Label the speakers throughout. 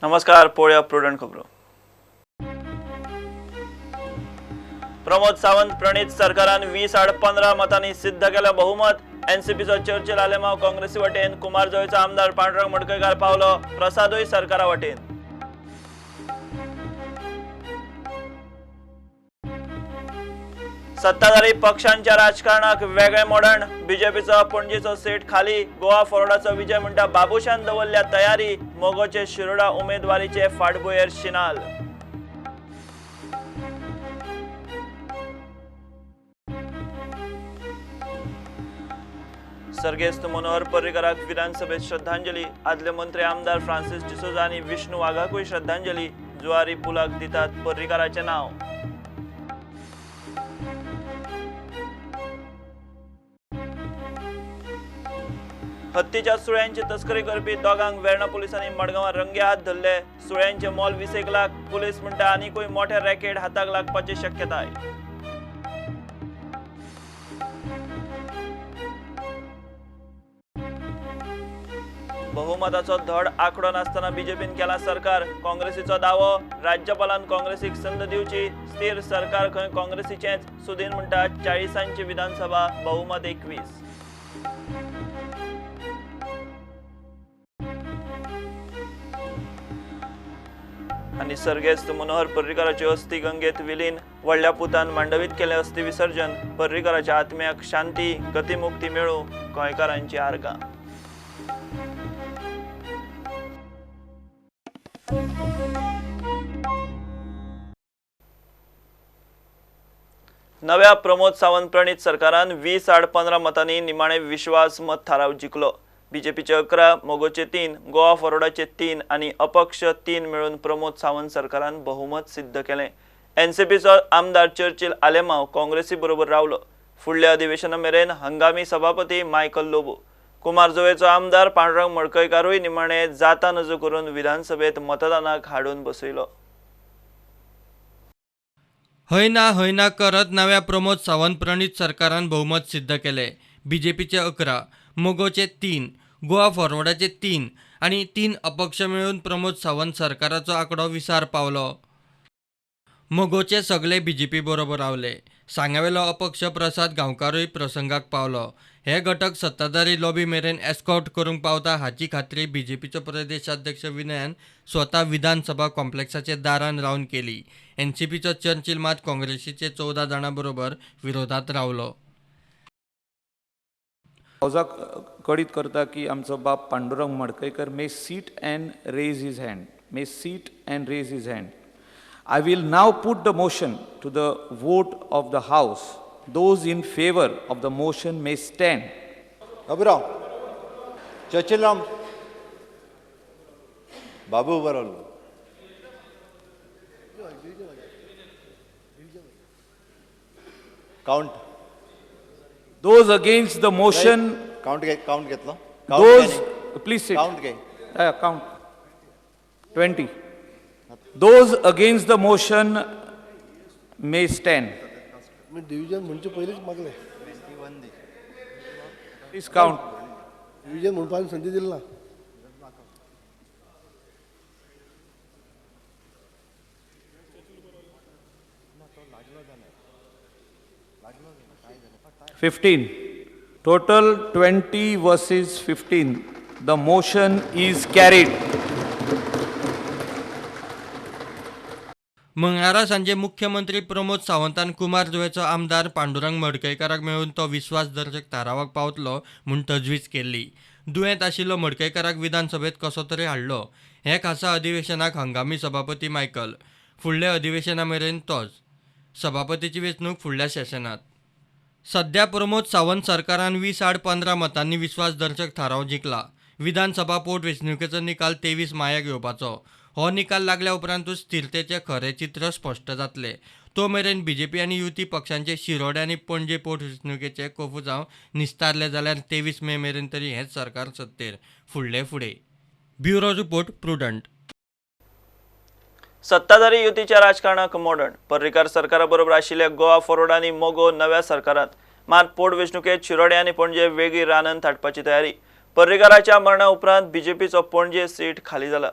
Speaker 1: नमस्कार. पळया प्रुडंट खबरो. प्रमोद सावंत प्रणित सरकारान 20 आड 15 मतांनी सिद्ध केले बहुमत. एनसीपीचो चर्चिल आलेमाव काँग्रेसी वटेन, कुमार जोयचो आमदार पांडुरंग मडकयकार पावलो. प्रसादूय सरकारा वटेन. सत्ताधारी पक्षांच्या राजकारणाक वेगळे मोडण. बीजेपीचो पणजीचो सीट खाली. गोवा फॉरवर्डाचो विजय म्हणटा बाबुशान दवरल्या तयारी. मोगोचे शिरोडा उमेदवारीचे फाटभुंयेर शिनाल. सर्गेस्त मनोहर पर्रीकाराक विधानसभेत श्रद्धांजली. आदले मंत्री आमदार फ्रांसिस डिसोजा आनी विष्णू वाघाकूय श्रद्धांजली. जुवारी पुलाक दितात पर्रीकाराचे नाव. हत्तीच्या सुळ्यांची तस्करी करपी दोगांक वेर्णा पुलिसांनी मडगांवां रंगे हात धरले. सुळ्यांचे मोल 20 लाख. पुलीस म्हणटा आनीकूय मोठे रॅकेट हाताक लागपाची शक्यताय. बहुमताचो धड आंकडो नासतना बीजेपीन केला सरकार. काँग्रेसीचो दावो. राज्यपालान काँग्रेसीक संद दिवची. स्थिर सरकार खंय काँग्रेसीचेच. सुदीन म्हणटा 40ांची विधानसभा बहुमत 21. आणि सर्गेस्त मनोहर पर्रीकाराची अस्थी गंगेत विलीन. व्हडल्या पुतान मांडवीत केले अस्थी विसर्जन. पर्रीकाराच्या आत्म्याक शांती, गतिमुक्ती मेळो. गोंयकारांची आर्गां. नव्या प्रमोद सावंत प्रणित सरकारान 20 आड 15 मतांनी निमाणे विश्वास मत थाराव जिखलो. बीजेपीचे 11, मोगोचे 3, गोवा फॉरवर्डाचे 3 आणि अपक्ष 3 मिळून प्रमोद सावंत सरकारान बहुमत सिद्ध केले. एनसीपीचो आमदार चर्चिल आलेमाव काँग्रेसी बरोबर रावलो. फुडल्या अधिवेशना मेरेन हंगामी सभापती मायकल लोबो, कुमार जोवेचो आमदार पांडुरंग मडकयकारूय निमाणे जाता नजो करून विधानसभेत मतदानाक हाडून बसयलो.
Speaker 2: हय ना करत नव्या प्रमोद सावंत प्रणित सरकारान बहुमत सिद्ध केले. बीजेपीचे 11, मोगोचे 3, गोवा फॉरवर्डाचे 3 आणि 3 अपक्ष मिळून प्रमोद सावंत सरकाराचो आंकडो 20 पावलो. मोगोचे सगळे बीजेपी बरोबर रावले. सांगावेलो अपक्ष प्रसाद गांवकारूय प्रसंगाक पावलो. हे घटक सत्ताधारी लॉबी मेरेन एस्कॉर्ट करूंक पावता हाची खात्री बीजेपीचो प्रदेशाध्यक्ष विनयान स्वता विधानसभा कॉम्प्लेक्साचे दारान रावन केली. एनसीपीचो चर्चिल मात काँग्रेसीचे 14 जाणां बरोबर विरोधात रावलो.
Speaker 3: हावजाक कळीत करता की आमचो बाप Pandurang Madkaikar may sit and raise his hand. May sit and raise his hand. I will now put the motion to the vote of the House. Those in favor of the motion may stand.
Speaker 4: Abhirav, Chachilam, Babu Varol. Count.
Speaker 3: Those against the motion.
Speaker 4: Count घेतलो.
Speaker 3: Those, please sit.
Speaker 4: Count घे.
Speaker 3: Count. 20. Those against the motion may stand.
Speaker 5: Me division म्हणजे पहिलेच मागले.
Speaker 3: Please count.
Speaker 5: Division म्हणून संधी दिली ना.
Speaker 3: $15. Total 20 versus 15. The motion is carried.
Speaker 2: मंगळारा सांजे मुख्यमंत्री प्रमोद सावंतान कुमार जोवेचो आमदार पांडुरंग मडकयकाराक मेळून तो विश्वासदर्शक थारावाक पावतलो म्हूण तजवीज केल्ली. दुयेंत आशिल्लो मडकयकाराक विधानसभेत कसो तरी हाडलो. हे खासा अधिवेशनाक हंगामी सभापती मायकल. फुडल्या अधिवेशना मेरेन तोच. सभापतीची वेंचणूक फुडल्या सेशनात. सध्या प्रमोद सावंत सरकारान 20 आड 15 मतांनी विश्वासदर्शक थाराव जिखला. विधानसभा पोटवेंचणुकेचो निकाल 23 मायाक येवपाचो. हो निकाल लागल्या उपरांतूच स्थिरतेचे खरे चित्र स्पश्ट जातले. तो मेरेन बीजेपी आनी युती पक्षांचे शिरोडे आनी पणजे पोटवेंचणुकेचे कोफूजांव निस्तारले जाल्यार 23 मे मेरेन तरी हेच सरकार सत्तेर फुडे. Bureau report prudent.
Speaker 1: सत्ताधारी युतीच्या राजकारणाक मोडण. पर्रीकार सरकारा बरोबर आशिल्ल्या गोवा फॉरवर्ड आनी मोगो नव्या सरकारात. मात पोटवेंचणुकेत शिरोडे आनी पणजे वेगळी रानांत हाडपाची तयारी. पर्रीकाराच्या मरणा उपरांत बीजेपीचो पणजे सीट खाली जाला.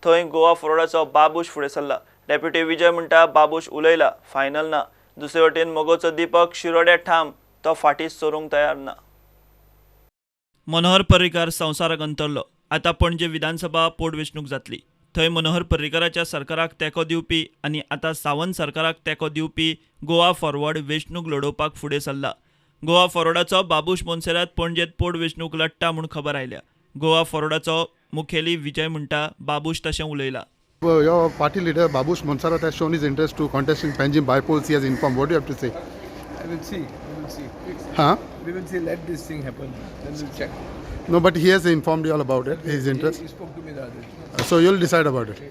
Speaker 1: थंय गोवा फॉरवर्डाचो बाबूश फुडें सरला. डेप्युटी विजय म्हणटा बाबूश उलयला, फायनल ना. दुसरे वटेन मोगोचो दीपक शिरोड्या ठाम, तो फाटीं सरूंक तयार ना. मनोहर पर्रीकार संवसाराक अंतरलो. आतां पणजे विधानसभा पोटवेंचणूक जातली. थंय मनोहर पर्रीकाराच्या सरकाराक तेंको दिवपी आनी आतां सावंत सरकाराक तेंको दिवपी गोवा फॉरवर्ड वेंचणूक लडोवपाक फुडें सरला. गोवा फॉरवर्डाचो बाबूश मोन्सेरात पणजेत पोटवेंचणूक लडटा म्हूण खबर आयल्या. गोवा फॉरवर्डाचो मुखेली विजय म्हणटा बाबूश तशें उलयला.
Speaker 6: Your party leader Babush Monserrat has shown his interest to contest in Panjim by-polls. He has informed. What do you have to say?
Speaker 7: I will see. We will see.
Speaker 6: Huh?
Speaker 7: We will see. Let this thing happen. Then we'll check.
Speaker 6: No, but he has informed you all about it. His interest.
Speaker 7: He spoke to me the other day.
Speaker 6: So you'll decide about it.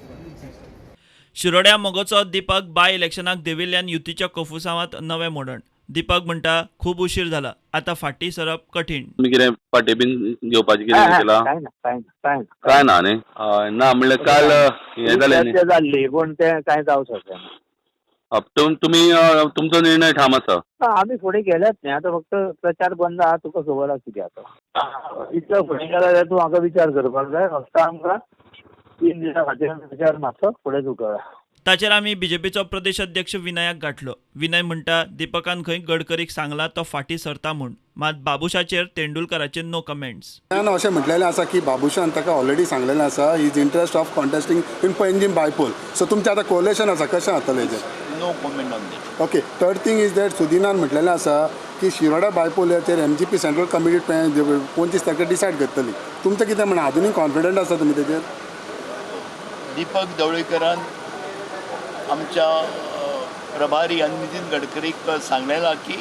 Speaker 1: शिरोड्या मोगोचो दीपक बाय इलेक्शनाक देविल्ल्यान युतीच्या कफुसांवात नवें मोडण. दीपक म्हणटा खूब उशीर जाला, आतां फाटीं सरप कठीण.
Speaker 8: तुम्ही कितें पाटे बीन घेवपाची कितें केला? काय ना न्ही. ना म्हणल्यार काल हें जालें न्ही.
Speaker 9: जाल्ली पूण तें कांय जावंक शकना.
Speaker 8: तुम्ही तुमचो निर्णय ठाम आसा?
Speaker 9: आमी फुडें गेल्यात न्ही. आतां फक्त प्रचार बंद आहा. तुका खबर आसा कितें आतां. इतलो फुडें गेला जाल्यार तूं म्हाका विचार करपाक जाय. फक्त आमकां 3 दिसां खातीर विचार मातसो फुडें चुकला.
Speaker 1: ताचेर आमी बीजेपीचो प्रदेश अध्यक्ष विनयाक गाठलो. विनय म्हणटा दीपकान खंय गडकरीक सांगला तो फाटीं सरता म्हूण. मात बाबुशाचेर तेंडुलकराचे नो कमेंट्स.
Speaker 6: त्यानं अशें म्हटलेलें आसा की बाबुशान ताका ऑलरेडी सांगलेलें आसा his interest of contesting in Panjim bypoll. So तुमचें आतां कोलेशन आसा, कशें जातलें हेजें?
Speaker 4: No comment on that.
Speaker 6: Okay. Third thing is that सुदिनान म्हटलेलें आसा की शिरोडा बायपोलाचेर MGP सेंट्रल कमिटी 25 तारखेर डिसायड करतली. तुमचें कितें म्हणा, आजुनूय कॉन्फिडंट आसा तुमी तेजेर?
Speaker 10: दीपक ढवळीकरान आमच्या प्रभारी आणि नितीन गडकरीक सांगलेला की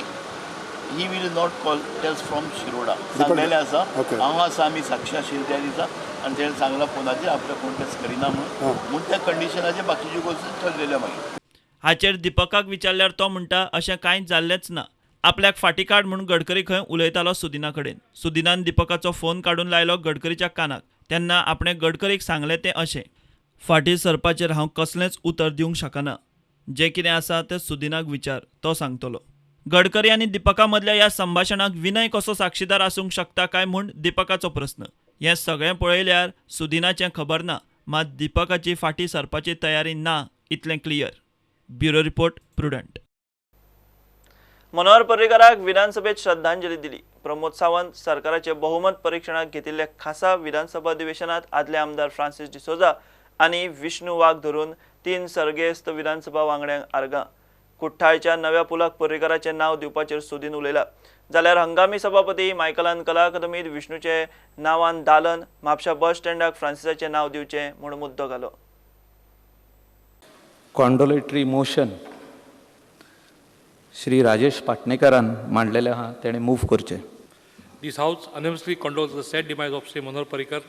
Speaker 10: he will not contest from Shiroda सांगलेलें आसा. हांगा आसा आमी साक्षी आशिल्ली त्या दिसा आनी तेणें सांगला फोनाचेर आपले कॉन्टेस्ट करिना म्हणून त्या कंडिशनाचेर बाकीच्यो गोश्टी ठरलेल्यो मागीर.
Speaker 1: हाचेर दीपकाक विचारल्यार तो म्हणटा अशें कांयच जाल्लेंच ना. आपल्याक फाटीं काड म्हूण गडकरी खंय उलयतालो सुदिना कडेन. सुदिनान दीपकाचो फोन काडून लायलो गडकरीच्या कानाक. तेन्ना आपणें गडकरीक सांगलें तें अशें, फाटीं सरपाचेर हांव कसलेंच उतर दिवंक शकना. जें कितें आसा तें सुदिनाक विचार, तो सांगतलो. गडकरी आनी दीपका मदल्या ह्या संभाशणाक विनय कसो साक्षीदार आसूंक शकता काय म्हूण दीपकाचो प्रस्न. हें सगळें पळयल्यार सुदिनाचें खबर ना, मात दीपकाची फाटीं सरपाची तयारी ना इतलें clear. Bureau report Prudent. Manohar पर्रीकाराक विधानसभेत श्रद्धांजली दिली. प्रमोद सावंत सरकाराचे बहुमत परीक्षणाक घेतिल्ल्या खासा विधानसभा अधिवेशनात आदले आमदार फ्रांसीस डिसोजा आनी विष्णू वाघ धरून 3 सर्गेस्त विधानसभा वांगड्यांक आर्गां. कुठ्ठाळच्या नव्या पुलाक पर्रीकाराचें नांव दिवपाचेर सुदीन उलयला. जाल्यार हंगामी सभापती मायकलान कला अकादमीत विष्णूचे नांवान दालन, म्हापशा बस स्टँडाक फ्रांसिसाचें नांव दिवचें म्हूण मुद्दो घालो.
Speaker 3: कॉन्डोलेटरी मोशन श्री राजेश पाटणेकरान मांडलेलें आहा, तेणें मूव करचें.
Speaker 11: This House unanimously condoles the sad demise of Sri Manohar Parrikar,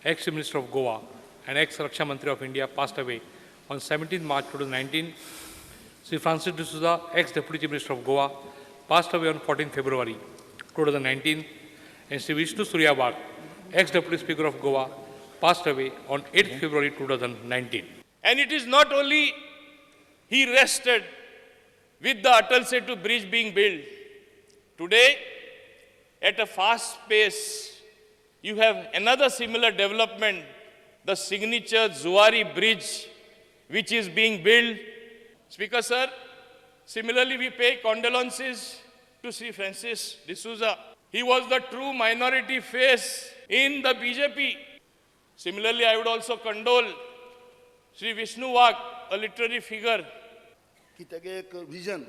Speaker 11: ex-Chief Minister of Goa and ex-Raksha Mantri of India, passed away on 17 March 2019. Sri Francis D'Souza, ex-Deputy Chief Minister of Goa, passed away on 14 February 2019. And Sri Vishnu Suryabhar, ex-Deputy Speaker of Goa, passed away on 8 February 2019.
Speaker 12: And it is not only he rested with the Atal Setu bridge being built. Today, at a fast pace, you have another similar development, the signature Zuari Bridge, which is being built. Speaker sir, similarly we pay condolences to Sri Francis D'Souza. He was the true minority face in the BJP. Similarly, I would also condole Sri Vishnu Vag, a literary figure.
Speaker 5: की तेगे एक vision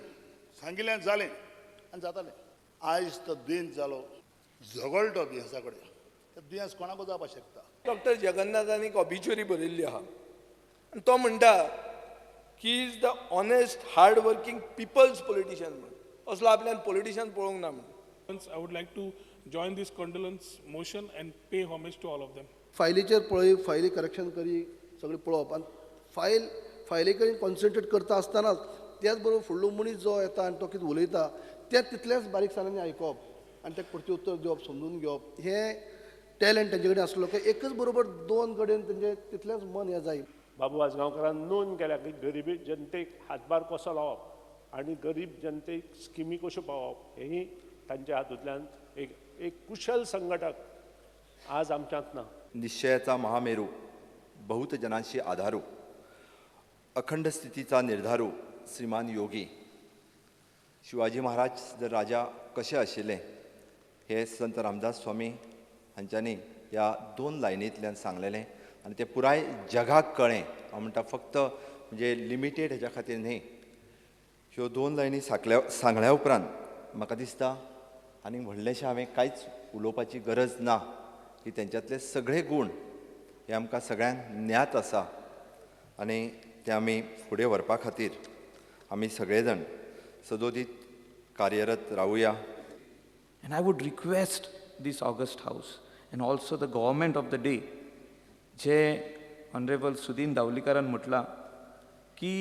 Speaker 5: सांगिल्लें जालें आनी जातालें. आयज तो दुयेंत जालो, झगडलो दुयेंसा कडेन. तें दुयेंस कोणाको जावपाक शकता?
Speaker 7: डॉक्टर जगन्नाथान एक ऑबिच्युरी बरयल्ली आहा आनी तो म्हणटा की is the honest hard working people's politician म्हणून. असलो आपल्यान पॉलिटिशियन पळोवंक ना म्हणून.
Speaker 11: I would like to join this condolence motion and pay homage to all of them.
Speaker 5: फायलीचेर पळय, फायली करेक्शन करी, सगळें पळोवप आनी फायली कडेन कॉन्सन्ट्रेट करता आसतनाच त्याच बरोबर फुडलो मनीस जो येता आनी तो कितें उलयता तें तितल्याच बारीकसाणेन आयकप आनी तेका प्रत्युत्तर दिवप, समजून घेवप. हें टॅलंट तेंचे कडेन आसलो की एकच बरोबर 2 कडेन तेंचें तितलेंच मन हें जाय.
Speaker 11: बाबू आजगांवकारान नोंद केल्या की गरिबी जनतेक हातभार कसो लावप आनी गरीब जनतेक स्किमी कश्यो पावप हेही तांच्या हातूंतल्यान एक कुशल संघटक आज आमच्यांत ना.
Speaker 4: निश्चयाचा महामेरू बहुत जनांशी आधारू अखंड स्थितीचा निर्धारू श्रीमान योगी शिवाजी महाराज जर राजा कशे आशिल्ले हे संत रामदास स्वामी हांच्यांनी ह्या 2 लायनींतल्यान सांगलेलें आनी ते पुराय जगाक कळ्ळें. हांव म्हणटा फक्त म्हणजे लिमिटेड हेच्या खातीर न्ही, ह्यो 2 लायनी सांगल्या उपरांत म्हाका दिसता आनीक व्हडलेशें हांवें कांयच उलोवपाची गरज ना की तेंच्यांतले सगळे गूण हे आमकां सगळ्यांक ज्ञात आसा आनी ते आमी फुडें व्हरपा खातीर आमी सगळे जाण सदोदीत कार्यरत रावुया.
Speaker 3: And I would request this August House and also the government of the day, जे Honorable सुदीन धावलीकरान म्हटलां की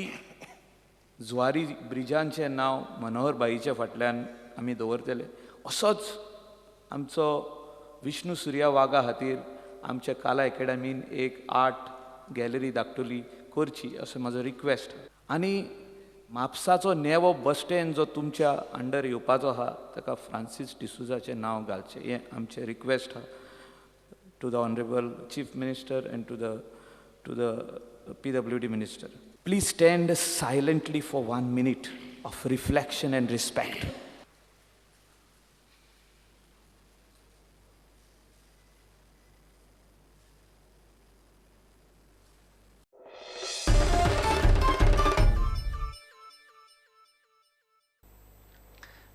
Speaker 3: जुवारी ब्रिजांचें नांव मनोहर बाईच्या फाटल्यान आमी दवरतले, असोच आमचो विष्णू सुर्या वाघा खातीर आमच्या कला अकॅडमीन एक आर्ट गॅलरी धाकटुली करची असो म्हाजो रिक्वेस्ट. आनी म्हापसाचो नेवो बस स्टँड जो तुमच्या अंडर येवपाचो आहा ताका फ्रांसीस डिसुजाचें नांव घालचें हें आमचें रिक्वेस्ट आहा to the honourable chief minister and to the PWD minister. Please stand silently for 1 minute of reflection and respect.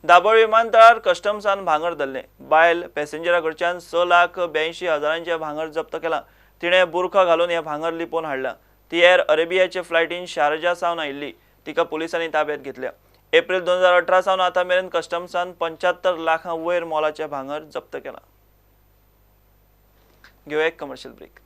Speaker 1: Dabol विमानतळार कस्टम्सान भांगर धरले. बायल पॅसेंजरा कडच्यान 6,82,000 भांगर जप्त केला. तिणे बुरखा घालून हे भांगर लिपोवन हाडला. ती एर अरेबियाचे फ्लायटीन शारजा सावन आयिल्ली. तिका पुलिसांनी ताब्यात घेतल्या. एप्रिल 2018 सावन आतां मेरेन कस्टम्सान 75 लाखां वयर मोलाचें भांगर जप्त केला. घेऊया एक कमर्शियल ब्रेक.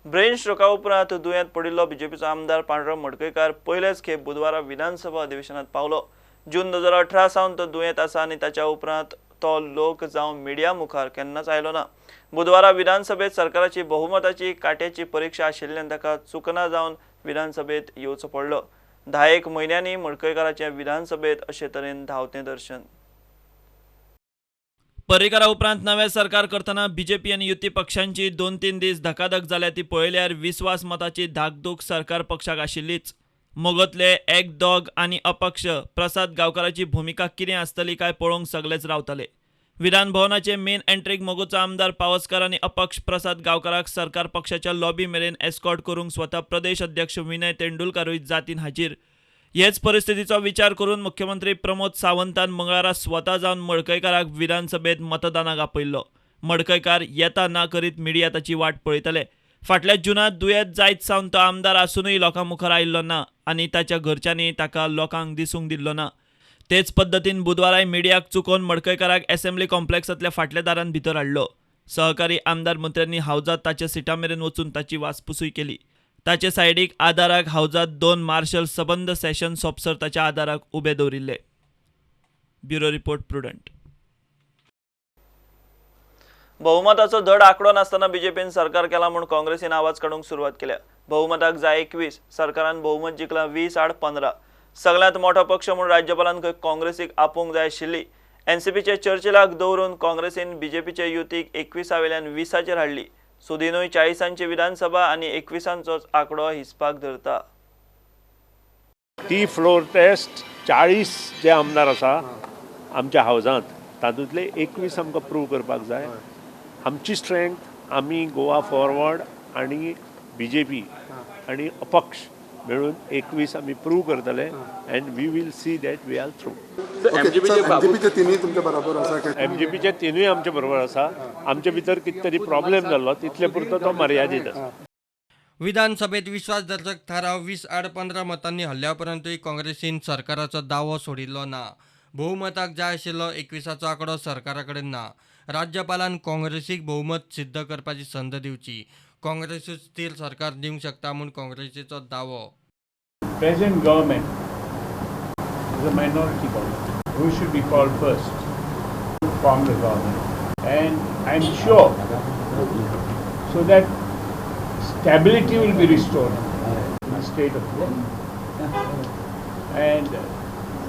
Speaker 1: ब्रेन स्ट्रोका उपरांत दुयेंत पडिल्लो बीजेपीचो आमदार पांडुरंग मडकयकार पयलेच खेप बुधवारा विधानसभा अधिवेशनात पावलो. जून 2018 सावन तो दुयेंत आसा आनी ताच्या उपरांत तो लोक जावं मिडिया मुखार केन्नाच आयलो ना. बुधवारा विधानसभेत सरकाराची बहुमताची काट्याची परीक्षा आशिल्ल्यान ताका चुकना जावन विधानसभेत येवचो पडलो. 10 म्हयन्यांनी मडकयकाराचें विधानसभेत अशे तरेन धांवतें दर्शन. पर्रीकारा उपरांत नवे सरकार करतना बीजेपी आनी युती पक्षांची 2-3 दीस धकाधक जाल्या ती पळयल्यार विस्वास मताची धाकधूक सरकार पक्षाक आशिल्लीच. मोगतले एक दोग आनी अपक्ष प्रसाद गांवकाराची भुमिका कितें आसतली काय पळोवंक सगळेच रावताले. विधान भवनाचे मेन एंट्रीक मोगोचो आमदार पावसकार आनी अपक्ष प्रसाद गांवकाराक सरकार पक्षाच्या लॉबी मेरेन एस्कॉर्ट करूंक स्वता प्रदेश अध्यक्ष विनय तेंडुलकारूय जातीन हाजीर. हेच परिस्थितीचो विचार करून मुख्यमंत्री प्रमोद सावंतान मंगळारा स्वता जावन मडकयकाराक विधानसभेत मतदानाक आपयल्लो. मडकयकार येता ना करीत मिडिया ताची वाट पळयतले. फाटल्या जुनांत दुयेंत जायत सावन तो आमदार आसूनय लोकां मुखार आयिल्लो ना आनी ताच्या घरच्यांनी ताका लोकांक दिसूंक दिल्लो ना. तेच पद्दतीन बुधवाराय मिडियाक चुकोवन मडकयकाराक असेंब्ली कॉम्प्लेक्सांतल्या फाटल्या दारान भितर हाडलो. सहकारी आमदार मंत्र्यांनी हावजात ताच्या सिटा मेरेन वचून ताची वासपुसूय केली. ताचे सायडीक आदाराक हावजात 2 मार्शल सबंद सेशन्स ऑफिसर ताच्या आदाराक उबे दवरिल्ले. Bureau report prudent. बहुमताचो धड आंकडो नासतना बीजेपीन सरकार केला म्हूण काँग्रेसीन आवाज काडूंक सुरवात केल्या. बहुमताक जाय 21, सरकारान बहुमत जिखलां 20 आड 15. सगळ्यांत मोठो पक्ष म्हूण राज्यपालान खंय काँग्रेसीक आपोवंक जाय आशिल्ली. एनसीपीचे चर्चिलाक दवरून काँग्रेसीन बीजेपीचे युतीक 21 वेल्यान 20 हाडली. सुदीनूय 40 विधानसभा आनी 21चोच आंकडो हिसपाक धरता.
Speaker 13: ती फ्लोर टेस्ट 40 जे आमदार आसा आमच्या हावजांत तातूंतले 21 आमकां प्रूव करपाक जाय. आमची स्ट्रेंथ आमी गोवा फॉरवर्ड आनी बीजेपी आनी अपक्ष मेळून 21 आमी प्रूव करतले and we will see that we are through.
Speaker 6: एमजीपीचे तिनूय तुमच्या बरोबर आसा?
Speaker 13: एमजीपीचे तिनूय आमच्या बरोबर आसा. आमचे भितर कितें तरी प्रॉब्लेम जाल्लो तितले पुरतो तो मर्यादीत आसा.
Speaker 2: विधानसभेत विश्वासदर्शक थाराव 20 आड 15 मतांनी हल्ल्या उपरांतूय काँग्रेसीन सरकाराचो दावो सोडिल्लो ना. बहुमताक जाय आशिल्लो 21चो आंकडो सरकारा कडेन ना. राज्यपालान काँग्रेसीक बहुमत सिद्ध करपाची संद दिवची. काँग्रेसूच स्थिर सरकार दिवंक शकता म्हूण काँग्रेसीचो दावो.
Speaker 14: Present government is a minority government. Who should be called first to form the government? And I'm sure so that stability will be restored in the state of Goa. And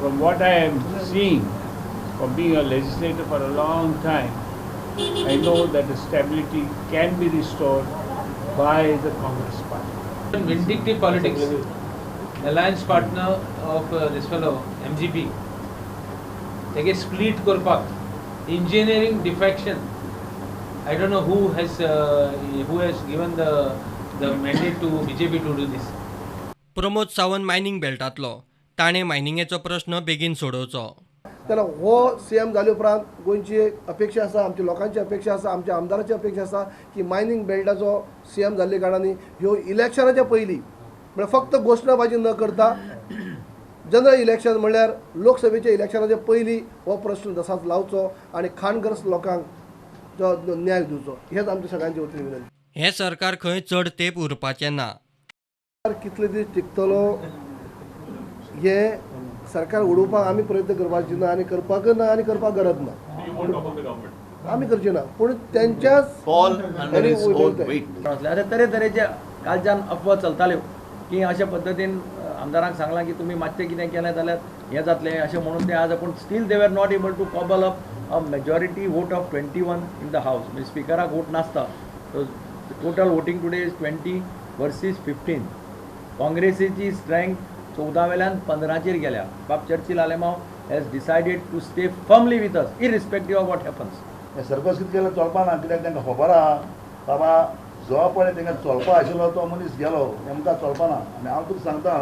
Speaker 14: from what I am seeing, from being a legislator for a long time, I know that the stability can be restored by the Congress party.
Speaker 15: Vindictive politics, alliance partner of this fellow MGP, they split korpak, engineering defection. I don't know who has given the mandate to BJP to do this.
Speaker 2: Pramod Sawant mining बेल्टांतलो ताणें मायनिंगेचो प्रश्न बेगीन सोडोवचो.
Speaker 5: तेन्ना हो CM जाले उपरांत गोंयची अपेक्षा आसा, आमच्या लोकांची अपेक्षा आसा, आमच्या आमदाराची अपेक्षा आसा की मायनिंग बेल्टाचो CM जाल्ले कारणांनी ह्यो इलेक्शनाच्या पयलीं म्हळ्यार फक्त घोशणाबाजी न करता जनरल इलेक्शन म्हणल्यार लोकसभेच्या इलेक्शनाच्या पयलीं हो प्रश्न तसाच लावचो आनी खाणग्रस्त लोकांक जो न्याय दिवचो हेच आमच्या सगळ्यांचे वतीन विनंती.
Speaker 2: हें सरकार खंय चड तेंप उरपाचें ना.
Speaker 5: कितले दीस टिकतलो हे सरकार उडोवपाक आमी प्रयत्न करपाचे ना आनी करपाक गरज ना, आमी करचे ना, पूण त्यांच्याच
Speaker 15: तरेतरेचे कालच्यान अफवा चलताल्यो की अशा पद्दतीन आमदारांक सांगलां की तुमी मातशें कितें केलें जाल्यार हें जातलें अशें म्हणून ते आज पूण still they were not able to cobble up a majority vote of 21 in the house. म्हणजे स्पिकराक वोट नासता. Total voting today is 20 versus 15. काँग्रेसीची स्ट्रेंथ 14 वेल्यान 15चेर गेल्या. Bab Churchill Alemao has decided to stay firmly with us irrespective of what happens.
Speaker 9: Sarpanch कितें केलें चलपा ना, कित्याक तांकां खबर आहा बाबा जो पळय तांकां चलपा आशिल्लो तो मनीस गेलो, आमकां चलपा ना. आनी हांव तुका सांगता,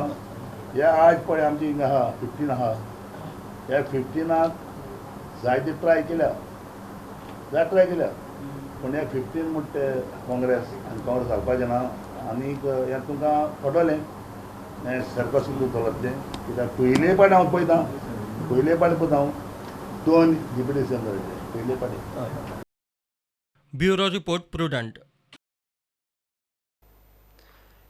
Speaker 9: हे आज पळय आमची हिंगा आहा 15 आहा, ह्या 15 जायते ट्राय केल्या पूण हे 15 म्हणटा ते काँग्रेस आनी काँग्रेस घालपाचें ना. आनीक हें तुमकां पटोलें हें सरपंच चलत तें, कित्याक पयले पाटी हांव पळयता हांव 2 डिप्युटी सीएम जाले पयले पाटी.
Speaker 2: Bureau report prudent.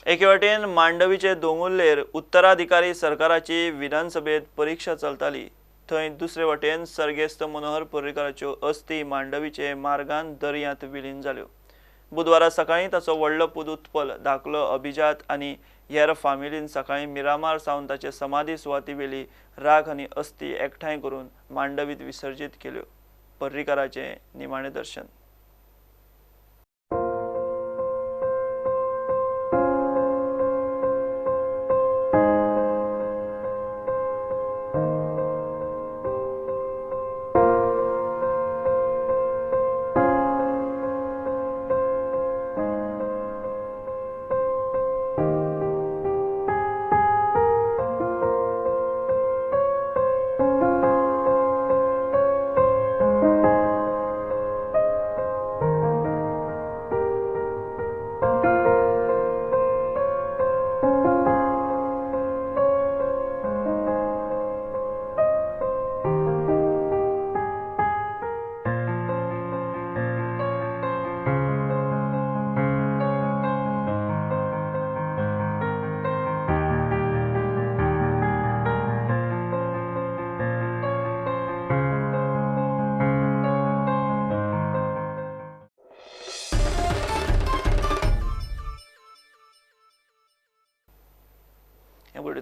Speaker 1: एके वाटेन मांडवीचे दोंगुल्लेर उत्तराधिकारी सरकाराची विधानसभेत परीक्षा चलताली, थंय दुसरे वटेन सर्गेस्त मनोहर पर्रीकाराच्यो अस्थी मांडवीचे मार्गान दर्यांत विलीन जाल्यो. बुधवारा सकाळीं ताचो व्हडलो पुदुत्पल धाकलो अभिजात आनी हेर फामिलीन सकाळीं मिरामार सावन ताचे समाधी सुवाती वेली राख आनी अस्थी एकठांय करून मांडवीत विसर्जीत केल्यो. पर्रीकाराचें निमाणें दर्शन.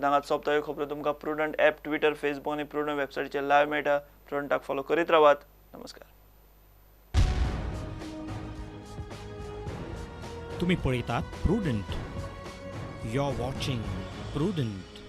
Speaker 1: हांगाच सोंपता ह्यो खबरो तुमकां प्रुडंट ॲप, ट्विटर, फेसबूक आनी प्रुडंट वेबसायटीचेर लायव्ह मेळटा. प्रुडंटाक फॉलो करीत रावात. नमस्कार.
Speaker 16: तुम्ही पळयतात Prudent. You are watching prudent.